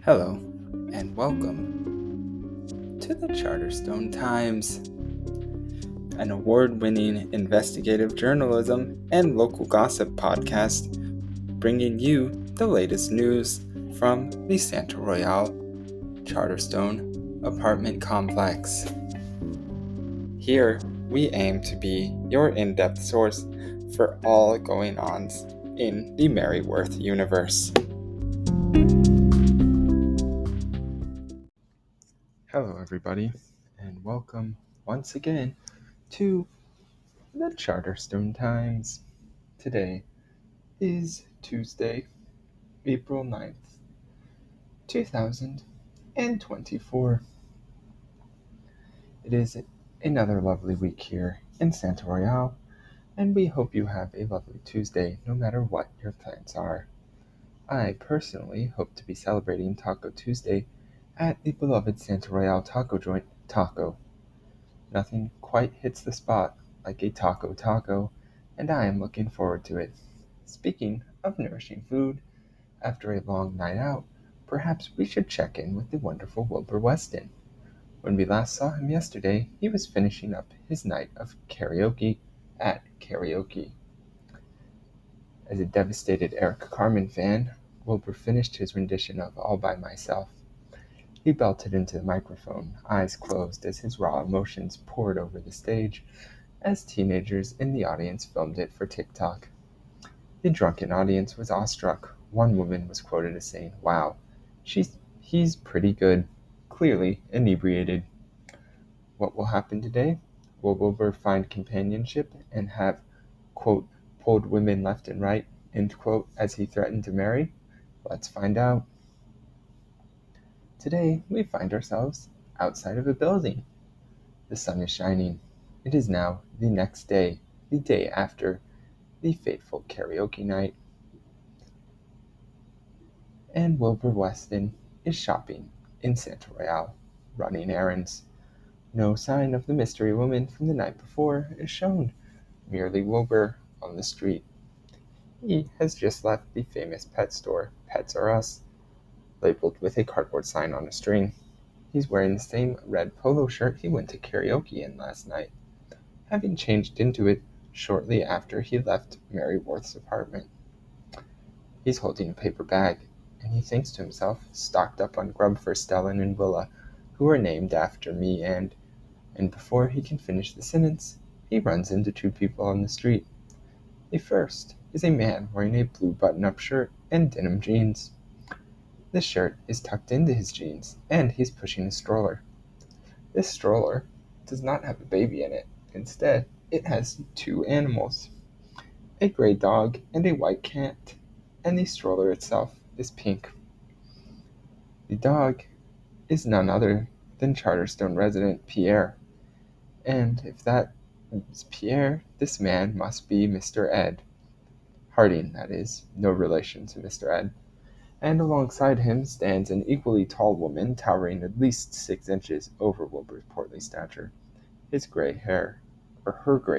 Hello, and welcome to the Charterstone Times, an award-winning investigative journalism and local gossip podcast, bringing you the latest news from the Santa Royale Charterstone apartment complex. Here, we aim to be your in-depth source for all going-ons in the Merryworth universe. Hello everybody, and welcome once again to the Charterstone Times. Today is Tuesday, April 9th, 2024. It is another lovely week here in Santa Royale, and we hope you have a lovely Tuesday no matter what your plans are. I personally hope to be celebrating Taco Tuesday at the beloved Santa Royale taco joint, Taco. Nothing quite hits the spot like a taco, and I am looking forward to it. Speaking of nourishing food, after a long night out, perhaps we should check in with the wonderful Wilbur Weston. When we last saw him yesterday, he was finishing up his night of karaoke at karaoke. As a devastated Eric Carmen fan, Wilbur finished his rendition of All By Myself. He belted into the microphone, eyes closed as his raw emotions poured over the stage as teenagers in the audience filmed it for TikTok. The drunken audience was awestruck. One woman was quoted as saying, "Wow, he's pretty good, clearly inebriated." What will happen today? Will Wilbur find companionship and have, quote, pulled women left and right, end quote, as he threatened to marry? Let's find out. Today, we find ourselves outside of a building. The sun is shining. It is now the next day, the day after the fateful karaoke night. And Wilbur Weston is shopping in Santa Royale, running errands. No sign of the mystery woman from the night before is shown, merely Wilbur on the street. He has just left the famous pet store, Pets R Us, labeled with a cardboard sign on a string. He's wearing the same red polo shirt he went to karaoke in last night, having changed into it shortly after he left Merryworth's apartment. He's holding a paper bag, and he thinks to himself, stocked up on grub for Stellan and Willa, who are named after me, and before he can finish the sentence, he runs into two people on the street. The first is a man wearing a blue button-up shirt and denim jeans. The shirt is tucked into his jeans, and he's pushing a stroller. This stroller does not have a baby in it. Instead, it has two animals, a gray dog and a white cat, and the stroller itself is pink. The dog is none other than Charterstone resident Pierre, and if that is Pierre, this man must be Mr. Ed. Harding, that is, no relation to Mr. Ed. And alongside him stands an equally tall woman towering at least 6 inches over Wilbur's portly stature. Her gray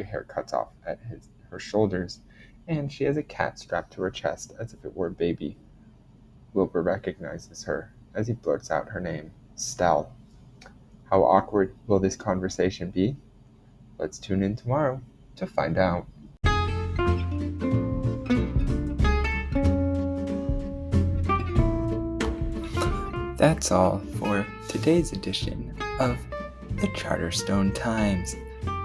hair cuts off at her shoulders, and she has a cat strapped to her chest as if it were a baby. Wilbur recognizes her as he blurts out her name, Stell. How awkward will this conversation be? Let's tune in tomorrow to find out. That's all for today's edition of the Charterstone Times.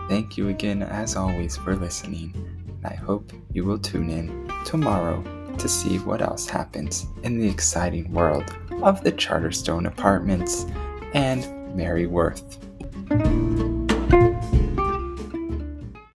Thank you again, as always, for listening, and I hope you will tune in tomorrow to see what else happens in the exciting world of the Charterstone Apartments and Merryworth.